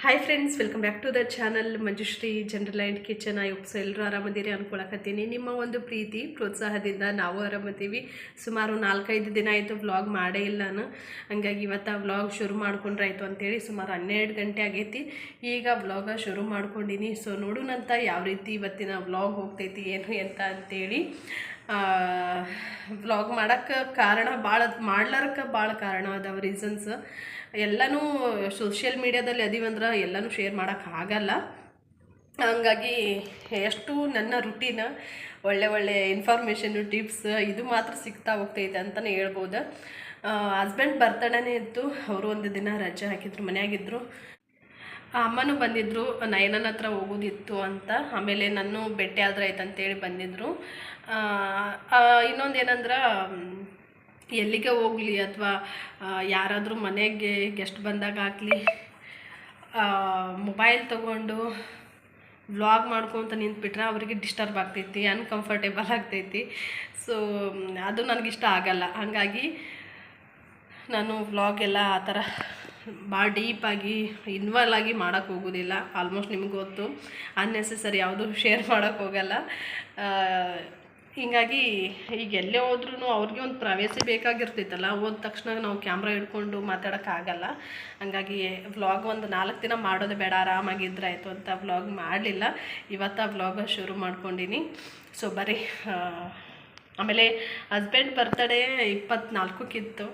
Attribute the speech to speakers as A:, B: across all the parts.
A: Hi friends, welcome back to the channel Manjushree general and kitchen. ಆಯುಕ್ಸ ಎಲ್ಲರೂ ಆರಾಮದಿರಿ ಅನ್ಕೊಳಕತ್ತೀನಿ. ನಿಮ್ಮ ಒಂದು ಪ್ರೀತಿ ಪ್ರೋತ್ಸಾಹದಿಂದ ನಾವು ಆರಾಮದೀವಿ. ಸುಮಾರು 4-5 ದಿನ ಆಯಿತು ವ್ಲಾಗ್ ಮಾಡೇ ಇಲ್ಲ ನಾನು. ಹಂಗಾಗಿ ಇವತ್ತು ವ್ಲಾಗ್ ಶುರು ಮಾಡ್ಕೊಂಡ್ರಾಯ್ತು ಅಂತೇಳಿ ಸುಮಾರು 12 ಗಂಟೆ ಆಗೈತಿ. ಈಗ ವ್ಲಾಗ ಶುರು ಮಾಡ್ಕೊಂಡಿನಿ. ಸೊ ನೋಡೋಣಂತ ಯಾವ ರೀತಿ ಇವತ್ತಿನ ವ್ಲಾಗ್ ಹೋಗ್ತೈತಿ ಏನು ಅಂತ ಅಂತೇಳಿ. ವ್ಲಾಗ್ ಮಾಡೋಕ್ಕೆ ಕಾರಣ ಭಾಳ ಕಾರಣ ಅದಾವ ರೀಸನ್ಸ್. ಎಲ್ಲನೂ ಸೋಷಿಯಲ್ ಮೀಡಿಯಾದಲ್ಲಿ ಅದೀವಂದ್ರೆ ಎಲ್ಲನೂ ಶೇರ್ ಮಾಡೋಕ್ಕಾಗಲ್ಲ. ಹಂಗಾಗಿ ಎಷ್ಟು ನನ್ನ ರುಟೀನ್ ಒಳ್ಳೆ ಇನ್ಫಾರ್ಮೇಷನ್ನು ಟಿಪ್ಸ್ ಇದು ಮಾತ್ರ ಸಿಗ್ತಾ ಹೋಗ್ತೈತೆ ಅಂತಲೇ ಹೇಳ್ಬೋದು. ಹಸ್ಬೆಂಡ್ ಬರ್ತಡೇನೇ ಇತ್ತು. ಅವರು ಒಂದು ದಿನ ರಜೆ ಹಾಕಿದ್ರು, ಮನೆಯಾಗಿದ್ದರು. ಅಮ್ಮನೂ ಬಂದಿದ್ದರು, ನಯನನ ಹತ್ರ ಹೋಗೋದಿತ್ತು ಅಂತ. ಆಮೇಲೆ ನಾನು ಭೇಟಿ ಆದ್ರೆ ಆಯ್ತು ಅಂತೇಳಿ ಬಂದಿದ್ದರು. ಇನ್ನೊಂದೇನಂದ್ರೆ ಎಲ್ಲಿಗೆ ಹೋಗಲಿ ಅಥವಾ ಯಾರಾದರೂ ಮನೆಗೆ ಗೆಸ್ಟ್ ಬಂದಾಗ ಆಗಲಿ ಮೊಬೈಲ್ ತೊಗೊಂಡು ವ್ಲಾಗ್ ಮಾಡ್ಕೊತ ನಿಂತ್ಬಿಟ್ರೆ ಅವರಿಗೆ ಡಿಸ್ಟರ್ಬ್ ಆಗ್ತೈತಿ, ಅನ್ಕಂಫರ್ಟೇಬಲ್ ಆಗ್ತೈತಿ. ಸೊ ಅದು ನನಗಿಷ್ಟ ಆಗಲ್ಲ. ಹಾಗಾಗಿ ನಾನು ವ್ಲಾಗ್ ಎಲ್ಲ ಆ ಥರ ಭಾಳ ಡೀಪಾಗಿ ಇನ್ವಾಲ್ವ್ ಆಗಿ ಮಾಡೋಕ್ಕೆ ಹೋಗೋದಿಲ್ಲ. ಆಲ್ಮೋಸ್ಟ್ ನಿಮ್ಗೆ ಗೊತ್ತು, ಅನ್ನೆಸೆಸರಿ ಯಾವುದೂ ಶೇರ್ ಮಾಡೋಕ್ಕೆ ಹೋಗಲ್ಲ. ಹೀಗಾಗಿ ಈಗ ಎಲ್ಲೇ ಹೋದ್ರೂ ಅವ್ರಿಗೆ ಒಂದು ಪ್ರೈವೇಸಿ ಬೇಕಾಗಿರ್ತೈತಲ್ಲ. ಹೋದ ತಕ್ಷಣ ನಾವು ಕ್ಯಾಮ್ರಾ ಹಿಡ್ಕೊಂಡು ಮಾತಾಡೋಕ್ಕಾಗಲ್ಲ. ಹಂಗಾಗಿ ವ್ಲಾಗ್ ಒಂದು 4 ದಿನ ಮಾಡೋದು ಬೇಡ, ಆರಾಮಾಗಿದ್ರಾಯ್ತು ಅಂತ ವ್ಲಾಗ್ ಮಾಡಲಿಲ್ಲ. ಇವತ್ತು ವ್ಲಾಗ ಶುರು ಮಾಡ್ಕೊಂಡಿನಿ. ಸೊ ಬರೀ ಆಮೇಲೆ ಹಸ್ಬೆಂಡ್ ಬರ್ತಡೇ 24ಕ್ಕಿತ್ತು.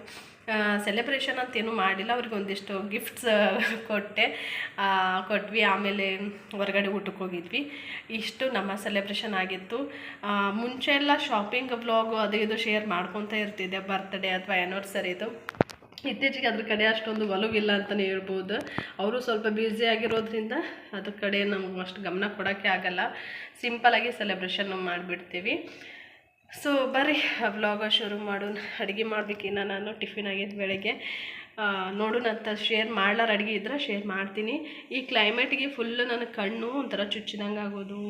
A: ಸೆಲೆಬ್ರೇಷನ್ ಅಂತೇನು ಮಾಡಿಲ್ಲ. ಅವ್ರಿಗೆ ಒಂದಿಷ್ಟು ಗಿಫ್ಟ್ಸ್ ಕೊಟ್ವಿ. ಆಮೇಲೆ ಹೊರಗಡೆ ಊಟಕ್ಕೆ ಹೋಗಿದ್ವಿ. ಇಷ್ಟು ನಮ್ಮ ಸೆಲೆಬ್ರೇಷನ್ ಆಗಿತ್ತು. ಮುಂಚೆ ಎಲ್ಲ ಶಾಪಿಂಗ್ ವ್ಲಾಗು ಅದು ಇದು ಶೇರ್ ಮಾಡ್ಕೊತ ಇರ್ತಿದ್ದೆ, ಬರ್ತ್ಡೇ ಅಥವಾ ಆ್ಯನಿವರ್ಸರಿದು. ಇತ್ತೀಚೆಗೆ ಅದ್ರ ಕಡೆ ಅಷ್ಟೊಂದು ಒಲವಿಲ್ಲ ಅಂತಲೇ ಹೇಳ್ಬೋದು. ಅವರು ಸ್ವಲ್ಪ ಬ್ಯುಸಿ ಆಗಿರೋದ್ರಿಂದ ಅದ್ರ ಕಡೆ ನಮ್ಗೆ ಅಷ್ಟು ಗಮನ ಕೊಡೋಕ್ಕೆ ಆಗಲ್ಲ. ಸಿಂಪಲಾಗಿ ಸೆಲೆಬ್ರೇಷನ್ ಮಾಡಿಬಿಡ್ತೀವಿ. ಸೊ ಬರ್ರಿ ವ್ಲಾಗ ಶುರು ಮಾಡೋಣ. ಅಡುಗೆ ಮಾಡಬೇಕಿನ್ನ ನಾನು ಟಿಫಿನ್ ಆಗಿದ್ದು ಬೆಳಗ್ಗೆ. ನೋಡೋಣ ಅಂತ ಶೇರ್ ಮಾಡ್ಲಾರ ಅಡುಗೆ ಇದ್ರೆ ಶೇರ್ ಮಾಡ್ತೀನಿ. ಈ ಕ್ಲೈಮೇಟಿಗೆ ಫುಲ್ಲು ನನ್ನ ಕಣ್ಣು ಒಂಥರ ಚುಚ್ಚಿದಂಗೆ ಆಗೋದು,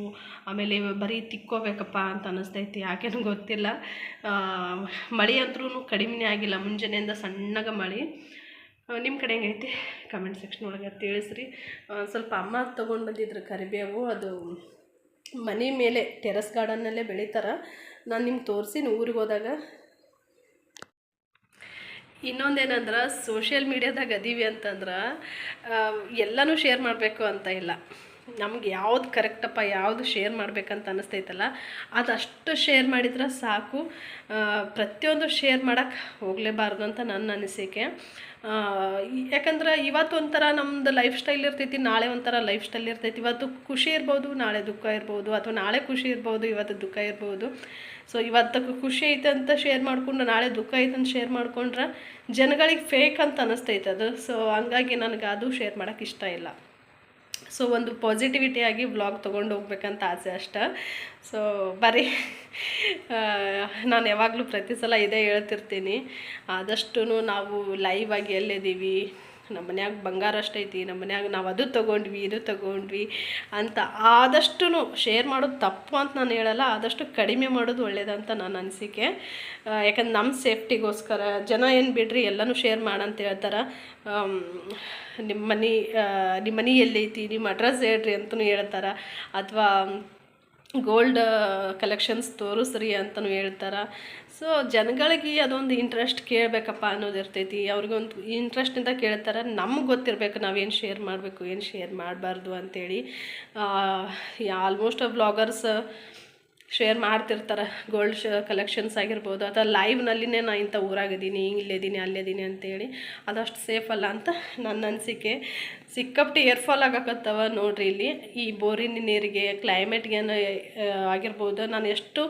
A: ಆಮೇಲೆ ಬರೀ ತಿಕ್ಕೋಬೇಕಪ್ಪ ಅಂತ ಅನ್ನಿಸ್ತೈತಿ. ಯಾಕೇನು ಗೊತ್ತಿಲ್ಲ. ಮಳೆ ಅಂತೂ ಕಡಿಮೆನೇ ಆಗಿಲ್ಲ. ಮುಂಜಾನೆಯಿಂದ ಸಣ್ಣಗೆ ಮಳೆ. ನಿಮ್ಮ ಕಡೆ ಹೆಂಗೈತಿ ಕಮೆಂಟ್ ಸೆಕ್ಷನ್ ಒಳಗೆ ತಿಳಿಸ್ರಿ. ಸ್ವಲ್ಪ ಅಮ್ಮ ತೊಗೊಂಡು ಬಂದಿದ್ರು ಕರಿಬೇವು. ಅದು ಮನೆ ಮೇಲೆ ಟೆರೆಸ್ ಗಾರ್ಡನ್ನಲ್ಲೇ ಬೆಳೀತಾರೆ. ನಾನು ನಿಮ್ಗೆ ತೋರಿಸಿನಿ ಊರಿಗೆ ಹೋದಾಗ. ಇನ್ನೊಂದೇನಂದ್ರೆ ಸೋಷಿಯಲ್ ಮೀಡ್ಯಾದಾಗ ಅದೀವಿ ಅಂತಂದ್ರೆ ಎಲ್ಲನೂ ಶೇರ್ ಮಾಡಬೇಕು ಅಂತ ಇಲ್ಲ. ನಮ್ಗೆ ಯಾವ್ದು ಕರೆಕ್ಟಪ್ಪ, ಯಾವುದು ಶೇರ್ ಮಾಡ್ಬೇಕಂತ ಅನ್ನಿಸ್ತೈತಲ್ಲ ಅದಷ್ಟು ಶೇರ್ ಮಾಡಿದ್ರೆ ಸಾಕು. ಪ್ರತಿಯೊಂದು ಶೇರ್ ಮಾಡೋಕ್ಕೆ ಹೋಗಲೇಬಾರ್ದು ಅಂತ ನನ್ನ ಅನಿಸಿಕೆ. ಯಾಕಂದ್ರೆ ಇವತ್ತು ಒಂಥರ ನಮ್ಮದು ಲೈಫ್ ಸ್ಟೈಲ್ ಇರ್ತೈತಿ, ನಾಳೆ ಒಂಥರ ಲೈಫ್ ಸ್ಟೈಲ್ ಇರ್ತೈತಿ. ಇವತ್ತು ಖುಷಿ ಇರ್ಬೋದು, ನಾಳೆ ದುಃಖ ಇರ್ಬೋದು, ಅಥವಾ ನಾಳೆ ಖುಷಿ ಇರ್ಬೋದು, ಇವತ್ತು ದುಃಖ ಇರ್ಬೋದು. ಸೊ ಇವತ್ತು ಖುಷಿ ಐತೆ ಅಂತ ಶೇರ್ ಮಾಡಿಕೊಂಡು ನಾಳೆ ದುಃಖ ಐತೆ ಅಂತ ಶೇರ್ ಮಾಡ್ಕೊಂಡ್ರೆ ಜನಗಳಿಗೆ ಫೇಕ್ ಅಂತ ಅನ್ನಿಸ್ತೈತೆ ಅದು. ಸೊ ಹಂಗಾಗಿ ನನಗೆ ಅದು ಶೇರ್ ಮಾಡೋಕ್ಕೆ ಇಷ್ಟ ಇಲ್ಲ. ಸೊ ಒಂದು ಪಾಸಿಟಿವಿಟಿಯಾಗಿ ವ್ಲಾಗ್ ತೊಗೊಂಡು ಹೋಗ್ಬೇಕಂತ ಆಸೆ ಅಷ್ಟೆ. ಸೊ ಬರೀ ನಾನು ಯಾವಾಗಲೂ ಪ್ರತಿ ಸಲ ಇದೇ ಹೇಳ್ತಿರ್ತೀನಿ. ಆದಷ್ಟು ನಾವು ಲೈವ್ ಆಗಿ ಎಲ್ಲಿದ್ದೀವಿ, ನಮ್ಮ ಮನ್ಯಾಗ ಬಂಗಾರ ಅಷ್ಟೈತಿ, ನಮ್ಮ ಮನ್ಯಾಗ ನಾವು ಅದು ತೊಗೊಂಡ್ವಿ ಇದು ತೊಗೊಂಡ್ವಿ ಅಂತ ಆದಷ್ಟು ಶೇರ್ ಮಾಡೋದು ತಪ್ಪು ಅಂತ ನಾನು ಹೇಳಲ್ಲ. ಆದಷ್ಟು ಕಡಿಮೆ ಮಾಡೋದು ಒಳ್ಳೇದಂತ ನನ್ನ ಅನಿಸಿಕೆ. ಯಾಕಂದ್ರೆ ನಮ್ಮ ಸೇಫ್ಟಿಗೋಸ್ಕರ ಜನ ಏನು ಬಿಡ್ರಿ ಎಲ್ಲನೂ ಶೇರ್ ಮಾಡಂತ ಹೇಳ್ತಾರೆ. ನಿಮ್ಮ ಮನೆ ಎಲ್ಲೈತಿ, ನಿಮ್ಮ ಅಡ್ರೆಸ್ ಹೇಳ್ರಿ ಅಂತಲೂ ಹೇಳ್ತಾರೆ. ಅಥವಾ ಗೋಲ್ಡ್ ಕಲೆಕ್ಷನ್ಸ್ ತೋರಿಸ್ರಿ ಅಂತಲೂ ಹೇಳ್ತಾರೆ. ಸೊ ಜನಗಳಿಗೆ ಅದೊಂದು ಇಂಟ್ರೆಸ್ಟ್ ಕೇಳಬೇಕಪ್ಪ ಅನ್ನೋದು ಇರ್ತೈತಿ. ಅವ್ರಿಗೊಂದು ಇಂಟ್ರೆಸ್ಟಿಂದ ಕೇಳ್ತಾರೆ. ನಮ್ಗೆ ಗೊತ್ತಿರಬೇಕು ನಾವೇನು ಶೇರ್ ಮಾಡಬೇಕು, ಏನು ಶೇರ್ ಮಾಡಬಾರ್ದು ಅಂಥೇಳಿ. ಆಲ್ಮೋಸ್ಟ್ ವ್ಲಾಗರ್ಸ್ ಶೇರ್ ಮಾಡ್ತಿರ್ತಾರೆ. ಗೋಲ್ಡ್ ಕಲೆಕ್ಷನ್ಸ್ ಆಗಿರ್ಬೋದು, ಅಥವಾ ಲೈವ್ನಲ್ಲಿನೇ ನಾನು ಇಂಥ ಊರಾಗಿದ್ದೀನಿ, ಇಲ್ಲಿದ್ದೀನಿ ಅಲ್ಲಿದ್ದೀನಿ ಅಂತೇಳಿ. ಅದಷ್ಟು ಸೇಫ್ ಅಲ್ಲ ಅಂತ ನನ್ನ ಅನಿಸಿಕೆ. ಸಿಕ್ಕಾಪಟ್ಟೆ ಏರ್ಫಾಲ್ ಆಗಕತ್ತವ ನೋಡ್ರಿ ಇಲ್ಲಿ. ಈ ಬೋರಿನ ನೀರಿಗೆ ಕ್ಲೈಮೇಟ್ಗೆ ಆಗಿರ್ಬೋದು. ನಾನು ಎಷ್ಟು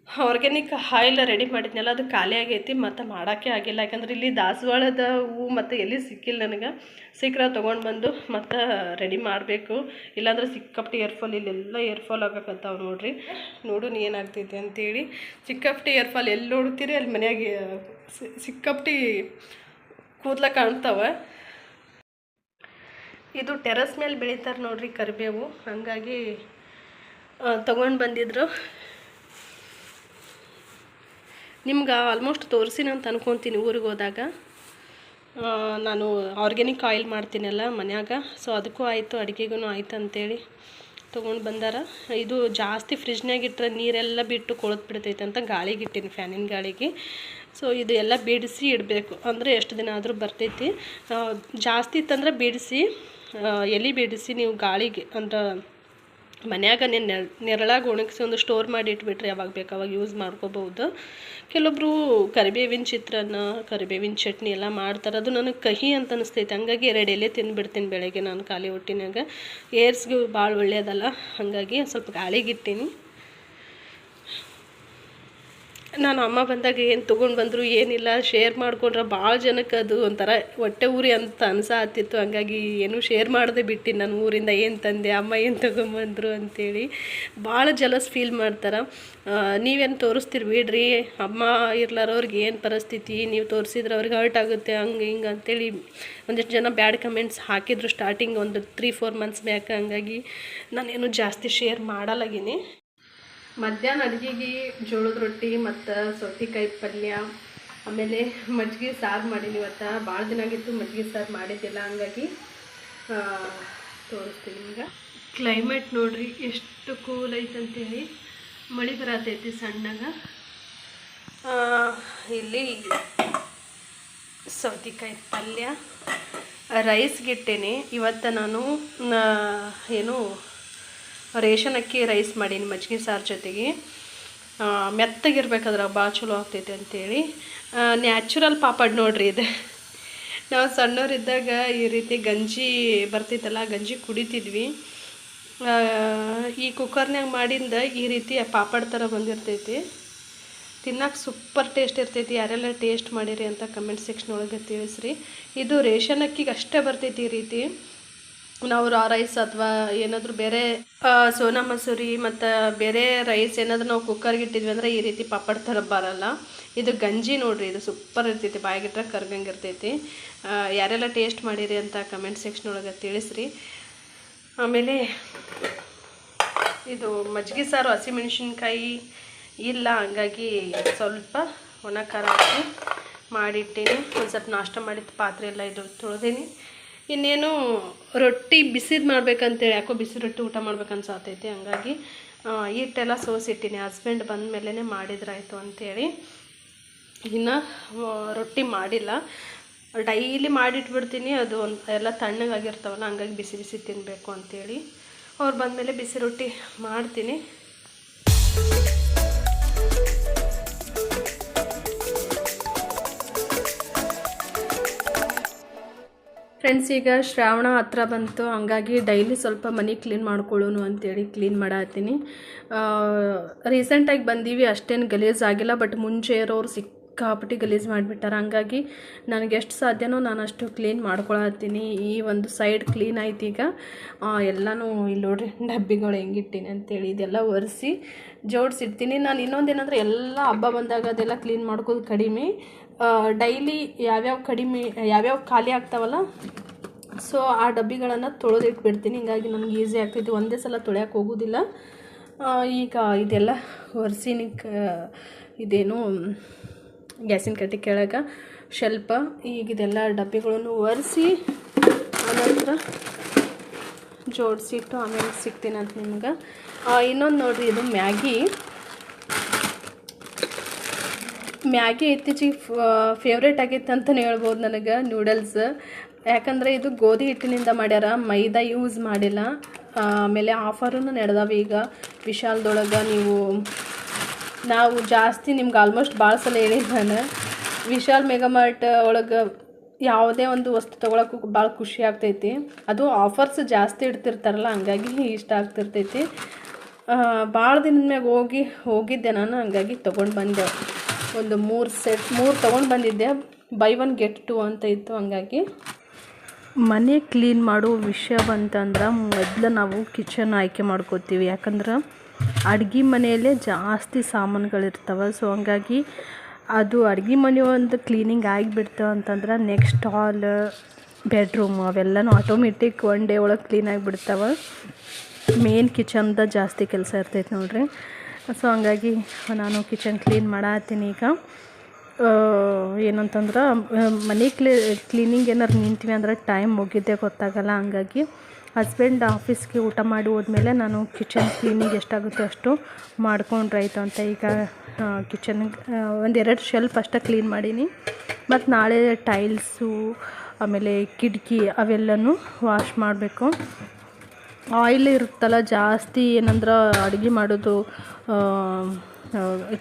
A: ಆರ್ಗ್ಯಾನಿಕ್ ಆಯಿಲ್ ರೆಡಿ ಮಾಡಿದ್ನಲ್ಲ ಅದು ಖಾಲಿ ಆಗೈತಿ, ಮತ್ತು ಮಾಡೋಕ್ಕೆ ಆಗಿಲ್ಲ. ಯಾಕಂದ್ರೆ ಇಲ್ಲಿ ದಾಸವಾಳದ ಹೂವು ಮತ್ತು ಎಲ್ಲಿ ಸಿಕ್ಕಿಲ್ಲ ನನಗೆ. ಸಿಕ್ಕರೆ ತೊಗೊಂಡು ಬಂದು ಮತ್ತು ರೆಡಿ ಮಾಡಬೇಕು. ಇಲ್ಲಾಂದ್ರೆ ಸಿಕ್ಕಾಪಟ್ಟೆ ಏರ್ಫಾಲ್, ಇಲ್ಲೆಲ್ಲ ಏರ್ಫಾಲ್ ಆಗಕತ್ತಾವ ನೋಡ್ರಿ. ನೋಡೋಣ ಏನಾಗ್ತೈತಿ ಅಂತೇಳಿ. ಸಿಕ್ಕಾಪಟ್ಟೆ ಏರ್ಫಾಲ್ ಎಲ್ಲಿ ನೋಡ್ತೀರಿ ಅಲ್ಲಿ ಮನೆಯಾಗೆ ಸಿಕ್ಕಾಪಟ್ಟೆ ಕೂದಲ ಕಾಣ್ತಾವೆ. ಇದು ಟೆರೆಸ್ ಮೇಲೆ ಬೆಳೀತಾರೆ ನೋಡ್ರಿ ಕರಿಬೇವು. ಹಾಗಾಗಿ ತೊಗೊಂಡು ಬಂದಿದ್ರು. ನಿಮ್ಗೆ ಆಲ್ಮೋಸ್ಟ್ ತೋರಿಸಿನ ಅಂತ ಅನ್ಕೊತೀನಿ ಊರಿಗೆ ಹೋದಾಗ. ನಾನು ಆರ್ಗ್ಯಾನಿಕ್ ಆಯಿಲ್ ಮಾಡ್ತೀನಲ್ಲ ಮನ್ಯಾಗ, ಸೊ ಅದಕ್ಕೂ ಆಯಿತು ಅಡುಗೆಗೂ ಆಯಿತು ಅಂತೇಳಿ ತೊಗೊಂಡು ಬಂದಾರ. ಇದು ಜಾಸ್ತಿ ಫ್ರಿಜ್ನಾಗ ಇಟ್ಟರೆ ನೀರೆಲ್ಲ ಬಿಟ್ಟು ಕೊಳತು ಬಿಡ್ತೈತೆ ಅಂತ ಗಾಳಿಗೆ ಇಟ್ಟೀನಿ, ಫ್ಯಾನಿನ ಗಾಳಿಗೆ. ಸೊ ಇದು ಎಲ್ಲ ಬಿಡಿಸಿ ಇಡಬೇಕು, ಅಂದರೆ ಎಷ್ಟು ದಿನ ಆದರೂ ಬರ್ತೈತಿ. ಜಾಸ್ತಿ ಇತ್ತಂದ್ರೆ ಬಿಡಿಸಿ ಎಲೆ ಬಿಡಿಸಿ ನೀವು ಗಾಳಿಗೆ ಅಂದ್ರೆ ಮನ್ಯಾಗ ನೆರಳಾಗಿ ಒಣಗಿಸಿ ಒಂದು ಸ್ಟೋರ್ ಮಾಡಿ ಇಟ್ಬಿಟ್ರೆ ಯಾವಾಗ ಬೇಕು ಅವಾಗ ಯೂಸ್ ಮಾಡ್ಕೋಬೋದು. ಕೆಲವೊಬ್ರು ಕರಿಬೇವಿನ ಚಿತ್ರಾನ್ನ, ಕರಿಬೇವಿನ ಚಟ್ನಿ ಎಲ್ಲ ಮಾಡ್ತಾರೆ. ಅದು ನನಗೆ ಕಹಿ ಅಂತ ಅನಿಸ್ತೈತೆ, ಹಂಗಾಗಿ 2 ಎಲೆ ತಿಂದುಬಿಡ್ತೀನಿ ಬೆಳಗ್ಗೆ ನಾನು ಖಾಲಿ ಹೊಟ್ಟಿನಾಗ. ಏರ್ಸ್ಗೂ ಭಾಳ ಒಳ್ಳೆಯದಲ್ಲ, ಹಾಗಾಗಿ ಸ್ವಲ್ಪ ಗಾಳಿಗಿಟ್ಟೀನಿ. ನಾನು ಅಮ್ಮ ಬಂದಾಗ ಏನು ತೊಗೊಂಡು ಬಂದರು ಏನಿಲ್ಲ ಶೇರ್ ಮಾಡ್ಕೊಂಡ್ರೆ ಭಾಳ ಜನಕ್ಕೆ ಅದು ಒಂಥರ ಹೊಟ್ಟೆ ಊರಿ ಅಂತ ಅನ್ಸಾತಿತ್ತು. ಹಂಗಾಗಿ ಏನೂ ಶೇರ್ ಮಾಡದೆ ಬಿಟ್ಟು ನಾನು ಊರಿಂದ ಏನು ತಂದೆ, ಅಮ್ಮ ಏನು ತೊಗೊಂಬಂದರು ಅಂತೇಳಿ ಭಾಳ ಜಲಸ್ ಫೀಲ್ ಮಾಡ್ತಾರೆ. ನೀವೇನು ತೋರಿಸ್ತೀರಿ ಬಿಡ್ರಿ, ಅಮ್ಮ ಇರ್ಲಾರವ್ರಿಗೆ ಏನು ಪರಿಸ್ಥಿತಿ, ನೀವು ತೋರಿಸಿದ್ರೆ ಅವ್ರಿಗೆ ಹರ್ಟ್ ಆಗುತ್ತೆ ಹಂಗೆ ಹಿಂಗೆ ಅಂತೇಳಿ ಒಂದಿಷ್ಟು ಜನ ಬ್ಯಾಡ್ ಕಮೆಂಟ್ಸ್ ಹಾಕಿದ್ರು ಸ್ಟಾರ್ಟಿಂಗ್ ಒಂದು 3-4 ಮಂತ್ಸ್ ಬ್ಯಾಕ್. ಹಂಗಾಗಿ ನಾನೇನು ಜಾಸ್ತಿ ಶೇರ್ ಮಾಡಲಾಗೀನಿ. ಮಧ್ಯಾಹ್ನ ಅಡುಗೆಗೆ ಜೋಳದ ರೊಟ್ಟಿ ಮತ್ತು ಸೌತೆಕಾಯಿ ಪಲ್ಯ, ಆಮೇಲೆ ಮಜ್ಜಿಗೆ ಸಾರು ಮಾಡೀನಿ. ಇವತ್ತು ಭಾಳ ದಿನ ಆಗಿತ್ತು ಮಜ್ಜಿಗೆ ಸಾರು ಮಾಡಿದ್ದಿಲ್ಲ, ಹಂಗಾಗಿ ತೋರಿಸ್ತೀನಿ ಈಗ. ಕ್ಲೈಮೇಟ್ ನೋಡ್ರಿ ಎಷ್ಟು ಕೂಲ್ ಐತಂತೇಳಿ, ಮಳೆ ಬರತೈತಿ ಸಣ್ಣಗ. ಇಲ್ಲಿ ಸೌತೆಕಾಯಿ ಪಲ್ಯ, ರೈಸ್ಗಿಟ್ಟೇನೆ. ಇವತ್ತು ನಾನು ಏನು ರೇಷನ್ ಅಕ್ಕಿ ರೈಸ್ ಮಾಡೀನಿ ಮಜ್ಜಿಗೆ ಸಾರು ಜೊತೆಗೆ. ಮೆತ್ತಗಿರ್ಬೇಕಾದ್ರೆ ಭಾಳ ಚಲೋ ಆಗ್ತೈತೆ ಅಂಥೇಳಿ. ನ್ಯಾಚುರಲ್ ಪಾಪಡ್ ನೋಡ್ರಿ ಇದು. ನಾವು ಸಣ್ಣವರಿದ್ದಾಗ ಈ ರೀತಿ ಗಂಜಿ ಬರ್ತಿತ್ತಲ್ಲ, ಗಂಜಿ ಕುಡಿತಿದ್ವಿ. ಈ ಕುಕ್ಕರ್ನಾಗ ಮಾಡಿಂದ ಈ ರೀತಿ ಪಾಪಡ್ ಥರ ಬಂದಿರ್ತೈತಿ, ತಿನ್ನಕ್ಕೆ ಸೂಪರ್ ಟೇಸ್ಟ್ ಇರ್ತೈತಿ. ಯಾರೆಲ್ಲ ಟೇಸ್ಟ್ ಮಾಡಿರಿ ಅಂತ ಕಮೆಂಟ್ ಸೆಕ್ಷನ್ ಒಳಗೆ ತಿಳಿಸ್ರಿ. ಇದು ರೇಷನ್ ಅಕ್ಕಿಗೆ ಅಷ್ಟೇ ಬರ್ತೈತಿ ಈ ರೀತಿ. ನಾವು ರೈಸ್ ಅಥವಾ ಏನಾದರೂ ಬೇರೆ ಸೋನಾ ಮಸೂರಿ ಮತ್ತು ಬೇರೆ ರೈಸ್ ಏನಾದರೂ ನಾವು ಕುಕ್ಕರ್ಗೆ ಇಟ್ಟಿದ್ವಿ ಅಂದರೆ ಈ ರೀತಿ ಪಾಪಡ್ ಥರ ಬರಲ್ಲ. ಇದು ಗಂಜಿ ನೋಡ್ರಿ, ಇದು ಸೂಪರ್ ಇರ್ತೈತಿ, ಬಾಯಿಗಿಟ್ರೆ ಕರ್ಗಂಗೆ ಇರ್ತೈತಿ. ಯಾರೆಲ್ಲ ಟೇಸ್ಟ್ ಮಾಡಿರಿ ಅಂತ ಕಮೆಂಟ್ ಸೆಕ್ಷನ್ ಒಳಗೆ ತಿಳಿಸ್ರಿ. ಆಮೇಲೆ ಇದು ಮಜ್ಜಿಗೆ ಸಾರು ಹಸಿಮೆಣ್ಸಿನ್ಕಾಯಿ ಇಲ್ಲ, ಹಂಗಾಗಿ ಸ್ವಲ್ಪ ಒಣ ಖಾರ ಹಾಕಿ ಮಾಡಿಟ್ಟೀನಿ. ಒಂದು ಸ್ವಲ್ಪ ನಾಷ್ಟ ಮಾಡಿದ ಪಾತ್ರೆ ಎಲ್ಲ ಇದು ತೊಳೆದೀನಿ. ಇನ್ನೇನು ರೊಟ್ಟಿ ಬಿಸಿದು ಮಾಡ್ಬೇಕಂತೇಳಿ, ಯಾಕೋ ಬಿಸಿ ರೊಟ್ಟಿ ಊಟ ಮಾಡ್ಬೇಕನ್ಸಾತೈತಿ, ಹಂಗಾಗಿ ಹಿಟ್ಟೆಲ್ಲ ಸೋಸಿಟ್ಟಿನಿ. ಹಸ್ಬೆಂಡ್ ಬಂದ ಮೇಲೇ ಮಾಡಿದ್ರಾಯ್ತು ಅಂಥೇಳಿ. ಇನ್ನು ರೊಟ್ಟಿ ಮಾಡಿಲ್ಲ, ಡೈಲಿ ಮಾಡಿಟ್ಬಿಡ್ತೀನಿ. ಅದು ಎಲ್ಲ ತಣ್ಣಗಾಗಿರ್ತಾವಲ್ಲ, ಹಂಗಾಗಿ ಬಿಸಿ ಬಿಸಿ ತಿನ್ನಬೇಕು ಅಂಥೇಳಿ. ಅವ್ರು ಬಂದಮೇಲೆ ಬಿಸಿ ರೊಟ್ಟಿ ಮಾಡ್ತೀನಿ. ಫ್ರೆಂಡ್ಸ್, ಈಗ ಶ್ರಾವಣ ಹತ್ರ ಬಂತು, ಹಂಗಾಗಿ ಡೈಲಿ ಸ್ವಲ್ಪ ಮನೆ ಕ್ಲೀನ್ ಮಾಡ್ಕೊಳ್ಳೋನು ಅಂತೇಳಿ ಕ್ಲೀನ್ ಮಾಡತ್ತೀನಿ. ರೀಸೆಂಟಾಗಿ ಬಂದೀವಿ, ಅಷ್ಟೇನು ಗಲೀಜು ಆಗಿಲ್ಲ. ಬಟ್ ಮುಂಚೆ ಇರೋರು ಸಿಕ್ಕಾಪಟ್ಟಿ ಗಲೀಜು ಮಾಡಿಬಿಟ್ಟಾರೆ, ಹಂಗಾಗಿ ನನಗೆ ಎಷ್ಟು ಸಾಧ್ಯನೋ ನಾನು ಅಷ್ಟು ಕ್ಲೀನ್ ಮಾಡ್ಕೊಳತ್ತೀನಿ. ಈ ಒಂದು ಸೈಡ್ ಕ್ಲೀನ್ ಆಯ್ತು. ಈಗ ಎಲ್ಲನೂ ಇಲ್ಲಿ ನೋಡ್ರಿ ಡಬ್ಬಿಗಳು ಹೆಂಗಿಟ್ಟಿನಿ ಅಂತೇಳಿ ಇದೆಲ್ಲ ಒರೆಸಿ ಜೋಡಿಸಿಡ್ತೀನಿ. ನಾನು ಇನ್ನೊಂದೇನಂದ್ರೆ ಎಲ್ಲ ಹಬ್ಬ ಬಂದಾಗ ಅದೆಲ್ಲ ಕ್ಲೀನ್ ಮಾಡ್ಕೋದು ಕಡಿಮೆ. ಡೈಲಿ ಯಾವ್ಯಾವ ಖಾಲಿ ಆಗ್ತಾವಲ್ಲ, ಸೊ ಆ ಡಬ್ಬಿಗಳನ್ನು ತೊಳೆದಿಟ್ಬಿಡ್ತೀನಿ. ಹಿಂಗಾಗಿ ನನಗೆ ಈಸಿ ಆಗ್ತೈತಿ, ಒಂದೇ ಸಲ ತೊಳೆಯೋಕೆ ಹೋಗೋದಿಲ್ಲ. ಈಗ ಇದೆಲ್ಲ ಒರೆಸಿನಿ, ಇದೇನು ಗ್ಯಾಸಿನ ಕಟ್ಟಿ ಕೆಳಗೆ ಶೆಲ್ಪ. ಈಗ ಇದೆಲ್ಲ ಡಬ್ಬಿಗಳನ್ನು ಒರೆಸಿ ಆನಂತರ ಜೋಡಿಸಿಟ್ಟು ಆಮೇಲೆ ಸಿಗ್ತೀನಿ ಅಂತ ನಿಮ್ಗೆ. ಇನ್ನೊಂದು ನೋಡಿರಿ, ಇದು ಮ್ಯಾಗಿ ಇತ್ತೀಚಿಗೆ ಫೇವ್ರೇಟ್ ಆಗಿತ್ತು ಅಂತಲೇ ಹೇಳ್ಬೋದು ನನಗೆ. ನೂಡಲ್ಸ್, ಯಾಕಂದರೆ ಇದು ಗೋಧಿ ಹಿಟ್ಟಿನಿಂದ ಮಾಡ್ಯಾರ, ಮೈದಾ ಯೂಸ್ ಮಾಡಿಲ್ಲ. ಆಮೇಲೆ ಆಫರೂ ನಡೆದಾವೆ ಈಗ ವಿಶಾಲ್ದೊಳಗೆ. ನಾವು ಜಾಸ್ತಿ ನಿಮ್ಗೆ ಆಲ್ಮೋಸ್ಟ್ ಭಾಳ ಸಲ ಹೇಳಿದ್ದು ನಾನು, ವಿಶಾಲ್ ಮೆಗಾಮಾರ್ಟ್ ಒಳಗೆ ಯಾವುದೇ ಒಂದು ವಸ್ತು ತೊಗೊಳಕ್ಕೂ ಭಾಳ ಖುಷಿ ಆಗ್ತೈತಿ. ಅದು ಆಫರ್ಸ್ ಜಾಸ್ತಿ ಇಡ್ತಿರ್ತಾರಲ್ಲ, ಹಂಗಾಗಿ ಇಷ್ಟ ಆಗ್ತಿರ್ತೈತಿ. ಭಾಳ ದಿನದ ಮ್ಯಾಗ ಹೋಗಿದ್ದೆ ನಾನು, ಹಂಗಾಗಿ ತೊಗೊಂಡು ಬಂದೆ. ಒಂದು 3 ತೊಗೊಂಡು ಬಂದಿದ್ದೆ, ಬೈ 1 get 2 ಅಂತ ಇತ್ತು. ಹಂಗಾಗಿ ಮನೆ ಕ್ಲೀನ್ ಮಾಡೋ ವಿಷಯ ಬಂತಂದ್ರೆ ಮೊದಲು ನಾವು ಕಿಚನ್ ಆಯ್ಕೆ ಮಾಡ್ಕೋತೀವಿ. ಯಾಕಂದ್ರೆ ಅಡುಗೆ ಮನೆಯಲ್ಲೇ ಜಾಸ್ತಿ ಸಾಮಾನುಗಳಿರ್ತವೆ. ಸೊ ಹಂಗಾಗಿ ಅದು ಅಡುಗೆ ಮನೆ ಒಂದು ಕ್ಲೀನಿಂಗ್ ಆಗಿಬಿಡ್ತು ಅಂತಂದ್ರೆ ನೆಕ್ಸ್ಟ್ ಹಾಲ್, ಬೆಡ್ರೂಮ್ ಅವೆಲ್ಲನೂ ಆಟೋಮೆಟಿಕ್ 1 day ಒಳಗೆ ಕ್ಲೀನ್ ಆಗಿಬಿಡ್ತಾವೆ. ಮೇನ್ ಕಿಚನ್ದ ಜಾಸ್ತಿ ಕೆಲಸ ಇರ್ತೈತೆ ನೋಡ್ರಿ. ಸೊ ಹಂಗಾಗಿ ನಾನು ಕಿಚನ್ ಕ್ಲೀನ್ ಮಾಡತ್ತೀನಿ. ಈಗ ಏನಂತಂದ್ರೆ ಮನೆ ಕ್ಲೀನಿಂಗ್ ಏನಾರು ನಿಂತೀವಿ ಅಂದ್ರೆ ಟೈಮ್ ಮುಗಿದ್ದೇ ಗೊತ್ತಾಗಲ್ಲ. ಹಂಗಾಗಿ ಹಸ್ಬೆಂಡ್ ಆಫೀಸ್ಗೆ ಊಟ ಮಾಡಿ ಹೋದ್ಮೇಲೆ ನಾನು ಕಿಚನ್ ಕ್ಲೀನಿಂಗ್ ಎಷ್ಟಾಗುತ್ತೋ ಅಷ್ಟು ಮಾಡ್ಕೊಂಡ್ರೆ ಆಯಿತು ಅಂತ. ಈಗ ಕಿಚನ್ ಒಂದೆರಡು ಶೆಲ್ಫ್ ಅಷ್ಟೇ ಕ್ಲೀನ್ ಮಾಡೀನಿ. ಮತ್ತು ನಾಳೆ ಟೈಲ್ಸು ಆಮೇಲೆ ಕಿಟಕಿ ಅವೆಲ್ಲನೂ ವಾಶ್ ಮಾಡಬೇಕು. ಆಯಿಲ್ ಇರುತ್ತಲ್ಲ ಜಾಸ್ತಿ, ಏನಂದ್ರೆ ಅಡುಗೆ ಮಾಡೋದು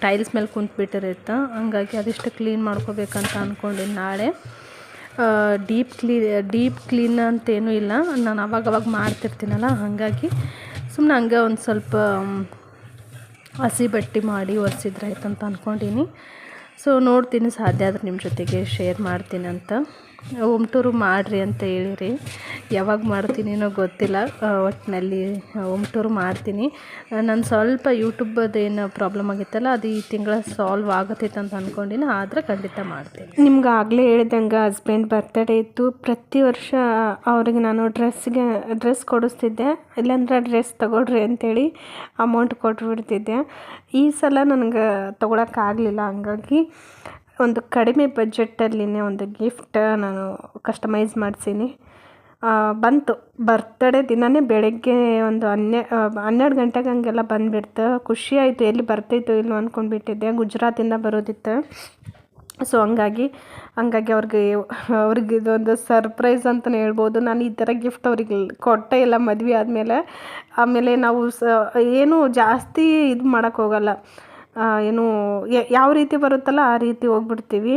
A: ಟೈಲ್ಸ್ ಮೇಲೆ ಕುಂತ್ಬಿಟ್ಟಿರುತ್ತೆ. ಹಂಗಾಗಿ ಅದಿಷ್ಟು ಕ್ಲೀನ್ ಮಾಡ್ಕೋಬೇಕಂತ ಅಂದ್ಕೊಂಡೀನಿ. ನಾಳೆ ಡೀಪ್ ಕ್ಲೀನ್ ಅಂತೇನೂ ಇಲ್ಲ, ನಾನು ಅವಾಗವಾಗ ಮಾಡ್ತಿರ್ತೀನಲ್ಲ, ಹಾಗಾಗಿ ಸುಮ್ಮನೆ ಹಂಗೆ ಒಂದು ಸ್ವಲ್ಪ ಹಸಿ ಬಟ್ಟೆ ಮಾಡಿ ಒರೆಸಿದ್ರೆ ಆಯ್ತು ಅಂತ ಅಂದ್ಕೊಂಡೀನಿ. ಸೊ ನೋಡ್ತೀನಿ, ಸಾಧ್ಯ ಆದರೆ ನಿಮ್ಮ ಜೊತೆಗೆ ಶೇರ್ ಮಾಡ್ತೀನಿ ಅಂತ. ಹೋಮ್ ಟೂರು ಮಾಡಿರಿ ಅಂತ ಹೇಳಿರಿ, ಯಾವಾಗ ಮಾಡ್ತೀನಿನೋ ಗೊತ್ತಿಲ್ಲ. ಒಟ್ಟಿನಲ್ಲಿ ಹೋಮ್ ಟೂರು ಮಾಡ್ತೀನಿ. ನಾನು ಸ್ವಲ್ಪ ಯೂಟ್ಯೂಬದೇನು ಪ್ರಾಬ್ಲಮ್ ಆಗಿತ್ತಲ್ಲ, ಅದು ಈ ತಿಂಗಳ ಸಾಲ್ವ್ ಆಗತ್ತೈತೆ ಅಂತ ಅಂದ್ಕೊಂಡಿನಿ. ಆದರೆ ಖಂಡಿತ ಮಾಡ್ತೀನಿ.
B: ನಿಮ್ಗೆ ಆಗಲೇ ಹೇಳಿದಂಗೆ ಹಸ್ಬೆಂಡ್ ಬರ್ತಡೇ ಇತ್ತು. ಪ್ರತಿ ವರ್ಷ ಅವ್ರಿಗೆ ನಾನು ಡ್ರೆಸ್ ಕೊಡಿಸ್ತಿದ್ದೆ, ಇಲ್ಲಾಂದ್ರೆ ಡ್ರೆಸ್ ತೊಗೊಳ್ರಿ ಅಂಥೇಳಿ ಅಮೌಂಟ್ ಕೊಟ್ಬಿಡ್ತಿದ್ದೆ. ಈ ಸಲ ನನಗೆ ತೊಗೊಳಕ್ಕಾಗಲಿಲ್ಲ. ಹಂಗಾಗಿ ಒಂದು ಕಡಿಮೆ ಬಜೆಟಲ್ಲಿನೇ ಒಂದು ಗಿಫ್ಟ್ ನಾನು ಕಸ್ಟಮೈಸ್ ಮಾಡಿಸೀನಿ. ಬಂತು ಬರ್ತಡೇ ದಿನವೇ ಬೆಳಗ್ಗೆ ಒಂದು 12 ಗಂಟೆಗೆ ಹಂಗೆಲ್ಲ ಬಂದುಬಿಡ್ತು. ಖುಷಿ ಆಯಿತು, ಎಲ್ಲಿ ಬರ್ತೈತೋ ಇಲ್ಲೋ ಅಂದ್ಕೊಂಡ್ಬಿಟ್ಟಿದ್ದೆ. ಗುಜರಾತಿಂದ ಬರೋದಿತ್ತು. ಸೊ ಹಂಗಾಗಿ ಅವ್ರಿಗೆ ಇದೊಂದು ಸರ್ಪ್ರೈಸ್ ಅಂತಲೇ ಹೇಳ್ಬೋದು. ನಾನು ಈ ಥರ ಗಿಫ್ಟ್ ಅವ್ರಿಗೆ ಕೊಟ್ಟೇ ಇಲ್ಲ ಮದುವೆ ಆದಮೇಲೆ. ಆಮೇಲೆ ನಾವು ಏನು ಜಾಸ್ತಿ ಇದು ಮಾಡೋಕ್ಕೋಗಲ್ಲ, ಏನು ಯಾವ ರೀತಿ ಬರುತ್ತಲ್ಲ ಆ ರೀತಿ ಹೋಗ್ಬಿಡ್ತೀವಿ.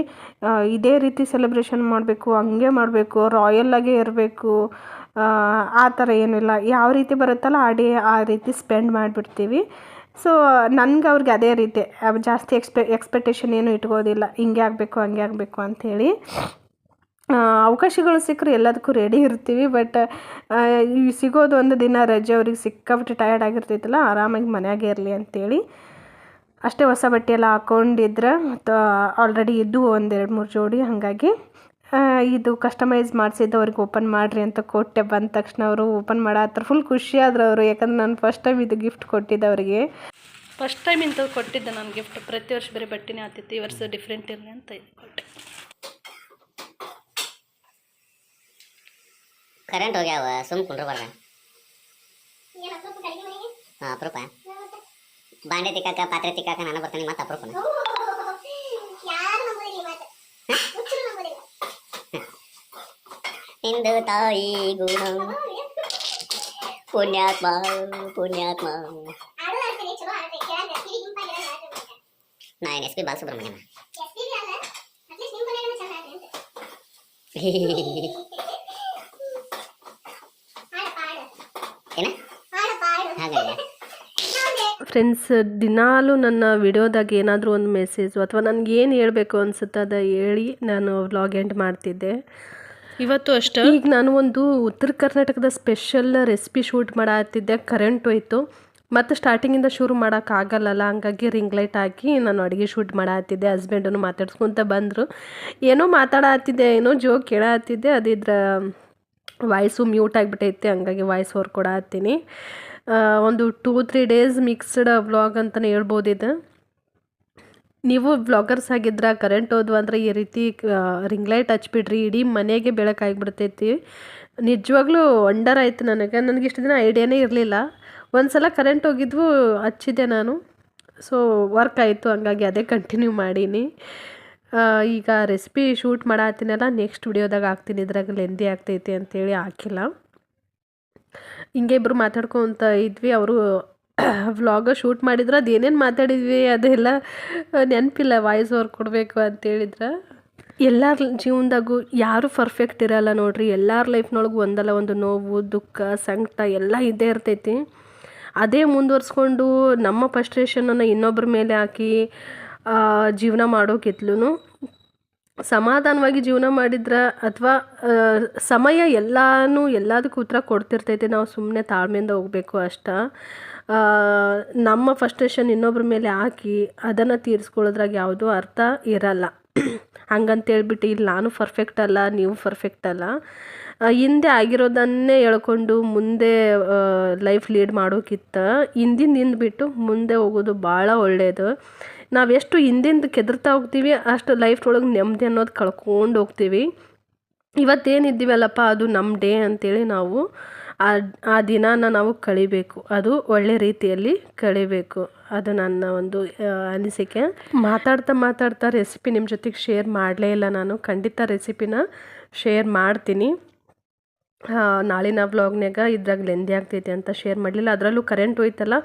B: ಇದೇ ರೀತಿ ಸೆಲೆಬ್ರೇಷನ್ ಮಾಡಬೇಕು, ಹಂಗೆ ಮಾಡಬೇಕು, ರಾಯಲ್ಲಾಗೇ ಇರಬೇಕು, ಆ ಥರ ಏನಿಲ್ಲ. ಯಾವ ರೀತಿ ಬರುತ್ತಲ್ಲ ಆ ರೀತಿ ಸ್ಪೆಂಡ್ ಮಾಡಿಬಿಡ್ತೀವಿ. ಸೊ ನನಗೆ ಅವ್ರಿಗೆ ಅದೇ ರೀತಿ ಜಾಸ್ತಿ ಎಕ್ಸ್ಪೆಕ್ಟೇಷನ್ ಏನು ಇಟ್ಕೋದಿಲ್ಲ, ಹಿಂಗೆ ಆಗಬೇಕು ಹಂಗೆ ಆಗಬೇಕು ಅಂಥೇಳಿ. ಅವಕಾಶಗಳು ಸಿಕ್ಕರೆ ಎಲ್ಲದಕ್ಕೂ ರೆಡಿ ಇರ್ತೀವಿ. ಬಟ್ ಸಿಗೋದು ಒಂದು ದಿನ ರಜೆ, ಅವ್ರಿಗೆ ಸಿಕ್ಕಾಬಿಟ್ಟು ಟಯರ್ಡ್ ಆಗಿರ್ತೈತಲ್ಲ, ಆರಾಮಾಗಿ ಮನೆಯಾಗೆ ಇರಲಿ ಅಂಥೇಳಿ ಅಷ್ಟೇ. ಹೊಸ ಬಟ್ಟೆ ಎಲ್ಲ ಹಾಕ್ಕೊಂಡಿದ್ರೆ ಆಲ್ರೆಡಿ ಇದ್ದು 1-2-3 ಜೋಡಿ. ಹಾಗಾಗಿ ಇದು ಕಸ್ಟಮೈಸ್ ಮಾಡಿಸಿದ್ದು ಅವ್ರಿಗೆ ಓಪನ್ ಮಾಡಿರಿ ಅಂತ ಕೊಟ್ಟೆ. ಬಂದ ತಕ್ಷಣ ಅವರು ಓಪನ್ ಮಾಡತ್ತಾರೆ. ಫುಲ್ ಖುಷಿ ಆದ್ರು ಅವರು, ಯಾಕಂದ್ರೆ ನಾನು ಫಸ್ಟ್ ಟೈಮ್ ಇದು ಗಿಫ್ಟ್ ಕೊಟ್ಟಿದ್ದೆ ಅವರಿಗೆ.
A: ಫಸ್ಟ್ ಟೈಮ್ ಇಂಥದ್ದು ಕೊಟ್ಟಿದ್ದೆ ನಾನು ಗಿಫ್ಟ್. ಪ್ರತಿ ವರ್ಷ ಬೇರೆ ಬಟ್ಟೆನೇ ಆಗ್ತಿತ್ತು, ಈ ವರ್ಷ ಡಿಫ್ರೆಂಟ್ ಇರಲಿ ಅಂತ ಕೊಟ್ಟೆ.
C: ಕರೆಂಟ್ ಹೋಗ್ಯಾವ, ಸುಮ್ಮ ಕುಂಡ್ರಬಾರ್ದ. ಹಾಂ, ಅಪ್ರೂಪ ಬಾಂಡೆ ತಿಕ್ಕಾಕ ಪಾತ್ರೆ ತಿಕ್ಕಾಕ ನಾನು ಬರ್ತೀನಿ. ಮತ್ತೆ ಅಪ್ರೂಪನ ನಿಂದು ತಾಯಿ ಗುಣ ಪುಣ್ಯಾತ್ಮ ಪುಣ್ಯಾತ್ಮ. ನಾ ಏನು SP ಬಾಲಸುಬ್ರಹ್ಮಣ್ಯನ ಏನ ಹಾಗಲ್ಲ.
A: ಫ್ರೆಂಡ್ಸ್, ದಿನಾಲೂ ನನ್ನ ವಿಡಿಯೋದಾಗ ಏನಾದರೂ ಒಂದು ಮೆಸೇಜು ಅಥವಾ ನನಗೇನು ಹೇಳಬೇಕು ಅನಿಸುತ್ತೆ ಅದು ಹೇಳಿ ನಾನು ವ್ಲಾಗ್ ಎಂಡ್ ಮಾಡ್ತಿದ್ದೆ. ಇವತ್ತು ಅಷ್ಟೇ. ಈಗ ನಾನು ಒಂದು ಉತ್ತರ ಕರ್ನಾಟಕದ ಸ್ಪೆಷಲ್ ರೆಸಿಪಿ ಶೂಟ್ ಮಾಡತ್ತಿದ್ದೆ. ಕರೆಂಟ್ ಹೋಯ್ತು, ಮತ್ತು ಸ್ಟಾರ್ಟಿಂಗಿಂದ ಶುರು ಮಾಡೋಕ್ಕಾಗಲ್ಲಲ್ಲ, ಹಂಗಾಗಿ ರಿಂಗ್ ಲೈಟ್ ಹಾಕಿ ನಾನು ಅಡುಗೆ ಶೂಟ್ ಮಾಡತ್ತಿದ್ದೆ. ಹಸ್ಬೆಂಡನ್ನು ಮಾತಾಡ್ಸ್ಕೊತ ಬಂದರು. ಏನೋ ಮಾತಾಡತ್ತಿದ್ದೆ, ಏನೋ ಜೋಕ್ ಕೇಳತ್ತಿದ್ದೆ. ಅದಿದ್ರ ವಾಯ್ಸು ಮ್ಯೂಟ್ ಆಗಿಬಿಟ್ಟೈತೆ, ಹಂಗಾಗಿ ವಾಯ್ಸ್ ಓವರ್ ಕೊಡತ್ತೀನಿ. ಒಂದು 2-3 ಡೇಸ್ ಮಿಕ್ಸ್ಡ್ ವ್ಲಾಗ್ ಅಂತಲೇ ಹೇಳ್ಬೋದಿದೆ. ನೀವು ವ್ಲಾಗರ್ಸ್ ಆಗಿದ್ರೆ ಕರೆಂಟ್ ಹೋದ್ವು ಅಂದರೆ ಈ ರೀತಿ ರಿಂಗ್ ಲೈಟ್ ಹಚ್ಬಿಡ್ರಿ, ಇಡೀ ಮನೆಗೆ ಬೆಳಕಾಗಿಬಿಡ್ತೈತಿ. ನಿಜವಾಗ್ಲೂ ವಂಡರ್ ಆಯಿತು ನನಗೆ ಇಷ್ಟು ದಿನ ಐಡಿಯಾನೇ ಇರಲಿಲ್ಲ. ಒಂದು ಸಲ ಕರೆಂಟ್ ಹೋಗಿದ್ವು, ಹಚ್ಚಿದ್ದೆ ನಾನು. ಸೊ ವರ್ಕ್ ಆಯಿತು, ಹಂಗಾಗಿ ಅದೇ ಕಂಟಿನ್ಯೂ ಮಾಡೀನಿ. ಈಗ ರೆಸಿಪಿ ಶೂಟ್ ಮಾಡತ್ತೀನಲ್ಲ, ನೆಕ್ಸ್ಟ್ ವಿಡಿಯೋದಾಗ ಹಾಕ್ತೀನಿ. ಇದ್ರಾಗ ಲೆಂದಿ ಆಗ್ತೈತಿ ಅಂತೇಳಿ ಹಾಕಿಲ್ಲ. ಹಿಂಗೆ ಇಬ್ಬರು ಮಾತಾಡ್ಕೊತ ಇದ್ವಿ. ಅವರು ವ್ಲಾಗ ಶೂಟ್ ಮಾಡಿದ್ರೆ ಅದು ಏನೇನು ಮಾತಾಡಿದ್ವಿ ಅದೆಲ್ಲ ನೆನಪಿಲ್ಲ, ವಾಯ್ಸ್ ಓವರ್ ಕೊಡಬೇಕು ಅಂತೇಳಿದ್ರೆ. ಎಲ್ಲರ ಜೀವನದಾಗೂ ಯಾರೂ ಪರ್ಫೆಕ್ಟ್ ಇರಲ್ಲ ನೋಡ್ರಿ. ಎಲ್ಲರ ಲೈಫ್ನೊಳಗೆ ಒಂದಲ್ಲ ಒಂದು ನೋವು, ದುಃಖ, ಸಂಕಟ ಎಲ್ಲ ಇದ್ದೇ ಇರ್ತೈತಿ. ಅದೇ ಮುಂದುವರ್ಸ್ಕೊಂಡು ನಮ್ಮ ಫ್ರಸ್ಟ್ರೇಷನನ್ನು ಇನ್ನೊಬ್ಬರ ಮೇಲೆ ಹಾಕಿ ಜೀವನ ಮಾಡೋಕ್ಕಿತ್ಲೂ ಸಮಾಧಾನವಾಗಿ ಜೀವನ ಮಾಡಿದ್ರೆ ಅಥವಾ ಸಮಯ ಎಲ್ಲದಕ್ಕೂ ಉತ್ತರ ಕೊಡ್ತಿರ್ತೈತೆ. ನಾವು ಸುಮ್ಮನೆ ತಾಳ್ಮೆಯಿಂದ ಹೋಗಬೇಕು ಅಷ್ಟೇ. ನಮ್ಮ ಫ್ರಸ್ಟ್ರೇಷನ್ ಇನ್ನೊಬ್ಬರ ಮೇಲೆ ಹಾಕಿ ಅದನ್ನು ತೀರಿಸ್ಕೊಳ್ಳೋದ್ರಾಗ ಯಾವುದೂ ಅರ್ಥ ಇರಲ್ಲ. ಹಂಗಂತೇಳ್ಬಿಟ್ಟು ಇಲ್ಲಿ ನಾನು ಪರ್ಫೆಕ್ಟ್ ಅಲ್ಲ, ನೀವು ಪರ್ಫೆಕ್ಟ್ ಅಲ್ಲ, ಹಿಂದೆ ಆಗಿರೋದನ್ನೇ ಹೇಳ್ಕೊಂಡು ಮುಂದೆ ಲೈಫ್ ಲೀಡ್ ಮಾಡೋಕ್ಕಿಂತ ಹಿಂದಿಂದ ಬಿಟ್ಟು ಮುಂದೆ ಹೋಗೋದು ಭಾಳ ಒಳ್ಳೆಯದು. ನಾವೆಷ್ಟು ಹಿಂದಿಂದ ಕೆದರ್ತಾ ಹೋಗ್ತೀವಿ ಅಷ್ಟು ಲೈಫ್ ಒಳಗೆ ನೆಮ್ಮದಿ ಅನ್ನೋದು ಕಳ್ಕೊಂಡು ಹೋಗ್ತೀವಿ. ಇವತ್ತೇನಿದ್ದೀವಲ್ಲಪ್ಪ ಅದು ನಮ್ಮ ಡೇ ಅಂತೇಳಿ ನಾವು ಆ ದಿನಾನ ನಾವು ಕಳಿಬೇಕು, ಅದು ಒಳ್ಳೆ ರೀತಿಯಲ್ಲಿ ಕಳಿಬೇಕು. ಅದು ನನ್ನ ಒಂದು ಅನಿಸಿಕೆ. ಮಾತಾಡ್ತಾ ರೆಸಿಪಿ ನಿಮ್ಮ ಜೊತೆಗೆ ಶೇರ್ ಮಾಡಲೇ ಇಲ್ಲ ನಾನು. ಖಂಡಿತ ರೆಸಿಪಿನ ಶೇರ್ ಮಾಡ್ತೀನಿ. ನಾಳಿನ ವ್ಲಾಗ್ನಾಗ ಇದ್ರಾಗ ಲೆಂದಿ ಆಗ್ತೈತಿ ಅಂತ ಶೇರ್ ಮಾಡಲಿಲ್ಲ. ಅದರಲ್ಲೂ ಕರೆಂಟ್ ಹೋಯ್ತಲ್ಲ,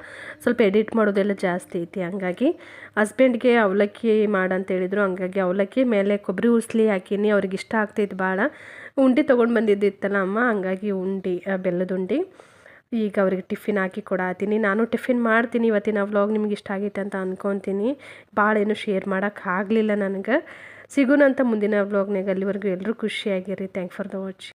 A: ಸ್ವಲ್ಪ ಎಡಿಟ್ ಮಾಡೋದೆಲ್ಲ ಜಾಸ್ತಿ ಐತಿ. ಹಂಗಾಗಿ ಹಸ್ಬೆಂಡ್ಗೆ ಅವಲಕ್ಕಿ ಮಾಡಂತೇಳಿದ್ರು, ಹಂಗಾಗಿ ಅವಲಕ್ಕಿ ಮೇಲೆ ಕೊಬ್ಬರಿ ಉಸ್ಲಿ ಹಾಕೀನಿ. ಅವ್ರಿಗೆ ಇಷ್ಟ ಆಗ್ತೈತಿ ಭಾಳ. ಉಂಡೆ ತೊಗೊಂಡು ಬಂದಿದ್ದಿತ್ತಲ್ಲ ಅಮ್ಮ, ಹಂಗಾಗಿ ಉಂಡೆ ಬೆಲ್ಲದ ಉಂಡೆ ಈಗ ಅವ್ರಿಗೆ ಟಿಫಿನ್ ಹಾಕಿ ಕೊಡಾತೀನಿ. ನಾನು ಟಿಫಿನ್ ಮಾಡ್ತೀನಿ. ಇವತ್ತಿನ ವ್ಲಾಗ್ ನಿಮ್ಗೆ ಇಷ್ಟ ಆಗೈತೆ ಅಂತ ಅಂದ್ಕೊತೀನಿ. ಭಾಳ ಏನು ಶೇರ್ ಮಾಡೋಕ್ಕಾಗಲಿಲ್ಲ ನನಗೆ. ಸಿಗೋಣಂತ ಮುಂದಿನ ವ್ಲಾಗ್ನಾಗ. ಅಲ್ಲಿವರೆಗೂ ಎಲ್ಲರೂ ಖುಷಿಯಾಗಿರಿ. Thank for the watch.